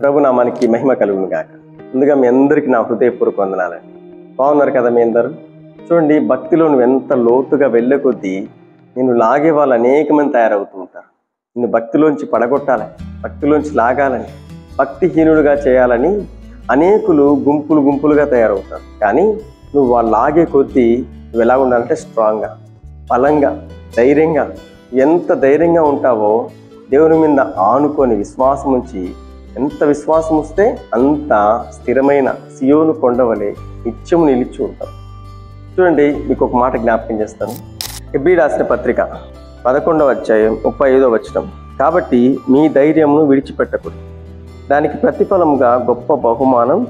ప్రభునామానికి మహిమ కలుగును గాక. ముందుగా మీ అందరికీ నా హృదయపూర్వక వందనాలండి. బాగున్నారు కదా మీ అందరూ? చూడండి, భక్తిలో నువ్వు ఎంత లోతుగా వెళ్ళే కొద్దీ నిన్ను లాగే వాళ్ళు అనేక మంది తయారవుతూ ఉంటారు. నిన్ను భక్తిలోంచి పడగొట్టాలని, భక్తిలోంచి లాగాలని, భక్తిహీనుడుగా చేయాలని అనేకులు గుంపులు గుంపులుగా తయారవుతారు. కానీ నువ్వు వాళ్ళు లాగే కొద్దీ నువ్వు ఎలా ఉండాలంటే స్ట్రాంగ్గా, బలంగా, ధైర్యంగా. ఎంత ధైర్యంగా ఉంటావో దేవుని మీద ఆనుకొని విశ్వాసం ఉంచి, ఎంత విశ్వాసం వస్తే అంత స్థిరమైన సియోను కొండవలే నిత్యము నిలిచి ఉంటాం. చూడండి, మీకు ఒక మాట జ్ఞాపకం చేస్తాను. హెబ్రీ రాసిన పత్రిక 11వ అధ్యాయం 35వ వచనం. కాబట్టి మీ ధైర్యమును విడిచిపెట్టకూడదు, దానికి ప్రతిఫలముగా గొప్ప బహుమానం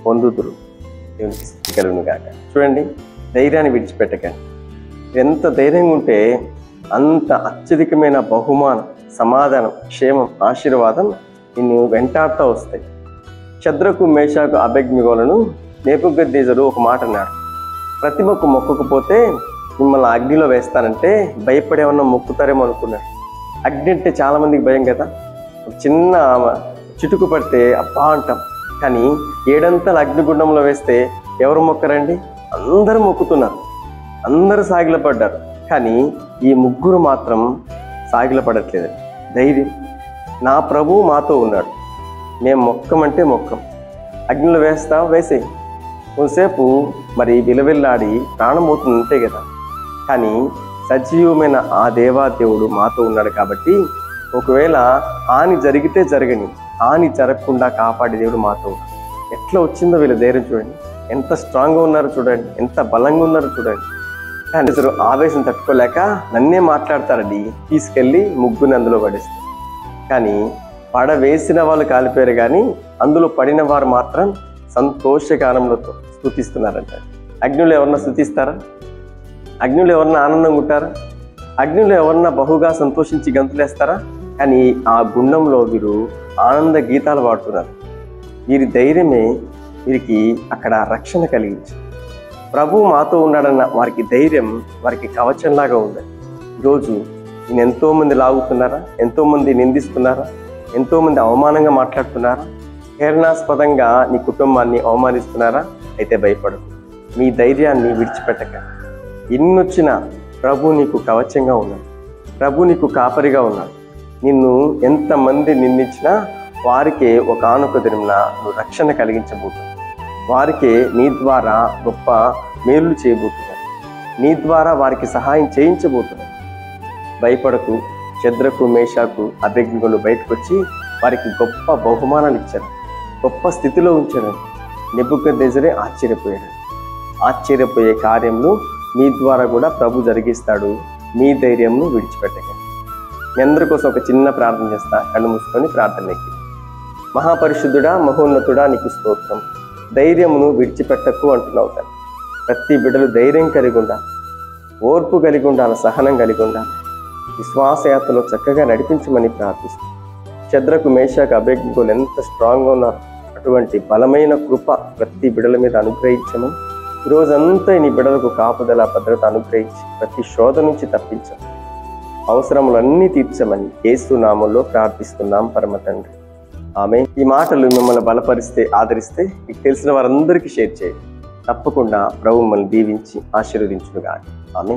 పొందుదురు. దేవునికి స్తుతి కలుగును గాక. చూడండి, ధైర్యాన్ని విడిచిపెట్టకండి. ఎంత ధైర్యంగా ఉంటే అంత అత్యధికమైన బహుమానం, సమాధానం, క్షేమం, ఆశీర్వాదం నిన్ను వెంటాడుతూ వస్తాయి. షద్రకు, మేషాకు, అబేద్నెగోలను నెబుకద్నెజరు ఒక మాట అన్నాడు. ప్రతిమకు మొక్కకపోతే మిమ్మల్ని అగ్నిలో వేస్తానంటే భయపడేమన్నా మొక్కుతారేమో అనుకున్నాడు. అగ్ని అంటే చాలా మందికి భయం కదా. ఒక చిన్న చిటుకు పడితే అబ్బా అంటాం. కానీ 7 అగ్నిగుండంలో వేస్తే ఎవరు మొక్కరండి? అందరూ మొక్కుతున్నారు, అందరూ సాగిలపడ్డారు. కానీ ఈ ముగ్గురు మాత్రం సాగిలపడట్లేదు. ధైర్యం, నా ప్రభువు మాతో ఉన్నాడు, మేము మొక్కమంటే మొక్కం. అగ్నిలో వేసే కొంతసేపు మరి విలవిల్లాడి ప్రాణం పోతుంది అంతే కదా. కానీ సజీవమైన ఆ దేవాదేవుడు మాతో ఉన్నాడు కాబట్టి ఒకవేళ హాని జరిగితే జరగని, హాని జరగకుండా కాపాడే దేవుడు మాతో ఉన్నాడు. ఎట్లా వచ్చిందో వీళ్ళ ధైర్యం చూడండి, ఎంత స్ట్రాంగ్గా ఉన్నారో చూడండి, ఎంత బలంగా ఉన్నారో చూడండి. కానీ ఆవేశం తట్టుకోలేక నన్నే మాట్లాడతారండి, తీసుకెళ్ళి ముగ్గురిని అందులో పడేస్తారు. కానీ పడ వేసిన వాళ్ళు కాలిపోయారు, కానీ అందులో పడిన వారు మాత్రం సంతోషగానంలో స్తుతిస్తున్నారంట. అగ్నిలో ఎవరన్నా స్తుతిస్తారా? అగ్నిలో ఎవరన్నా ఆనందంగా ఉంటారా? అగ్నిలో ఎవరన్నా బహుగా సంతోషించి గంతులేస్తారా? కానీ ఆ గుండంలో వీరు ఆనంద గీతాలు పాడుతున్నారు. వీరి ధైర్యమే వీరికి అక్కడ రక్షణ కలిగించింది. ప్రభువు మాతో ఉన్నాడన్న వారికి ధైర్యం వారికి కవచంలాగా ఉంది. ఈరోజు నేను ఎంతోమంది లాగుతున్నారా, ఎంతోమంది నిందిస్తున్నారా, ఎంతోమంది అవమానంగా మాట్లాడుతున్నారా, హేళనాస్పదంగా నీ కుటుంబాన్ని అవమానిస్తున్నారా? అయితే భయపడకు, మీ ధైర్యాన్ని విడిచిపెట్టకండి. ఎన్నొచ్చినా ప్రభు నీకు కవచంగా ఉన్నాడు, ప్రభు నీకు కాపరిగా ఉన్నాడు. నిన్ను ఎంతమంది నిందించినా వారికే ఒకానొక దినమున నువ్వు రక్షణ కలిగించబోతున్నావు. వారికే నీ ద్వారా గొప్ప మేలు చేయబోతున్నాడు, నీ ద్వారా వారికి సహాయం చేయించబోతున్నాడు. భయపడకు. షద్రకు, మేషాకు, అబేద్నెగోలు బయటకు వచ్చి వారికి గొప్ప బహుమానాలు ఇచ్చారు, గొప్ప స్థితిలో ఉంచారు. నెబుకద్నెజరే ఆశ్చర్యపోయాడు. ఆశ్చర్యపోయే కార్యములు మీ ద్వారా కూడా ప్రభు జరిగిస్తాడు. మీ ధైర్యంను విడిచిపెట్టకండి. మీ అందరి కోసం ఒక చిన్న ప్రార్థన చేస్తా. కళ్ళు మూసుకొని ప్రార్థనకి. మహాపరిశుద్ధుడా, మహోన్నతుడా, నీకు స్తోత్రం. ధైర్యమును విడిచిపెట్టకు అంటున్నావు కదా. ప్రతి బిడ్డలు ధైర్యం కలిగి ఉండాలి, ఓర్పు కలిగి ఉండాలి, సహనం కలిగి ఉండాలి. విశ్వాసయాత్రలో చక్కగా నడిపించమని ప్రార్థిస్తాం. షద్రకు, మేషాకు, అబేద్నెగోలు ఎంత స్ట్రాంగ్గా ఉన్నారు, అటువంటి బలమైన కృప ప్రతి బిడ్డల మీద అనుగ్రహించమని, ఈరోజంతా నీ బిడ్డలకు కాపుదల, భద్రత అనుగ్రహించి ప్రతి శోధ నుంచి తప్పించమని, అవసరములన్నీ తీర్చమని యేసు నామములో ప్రార్థిస్తున్నాం పరమ తండ్రి. ఆమె. ఈ మాటలు మిమ్మల్ని బలపరిస్తే, ఆదరిస్తే మీకు తెలిసిన వారందరికీ షేర్ చేయండి. తప్పకుండా ప్రభు మిమ్మల్ని దీవించి ఆశీర్వదించునుగాక. ఆమె.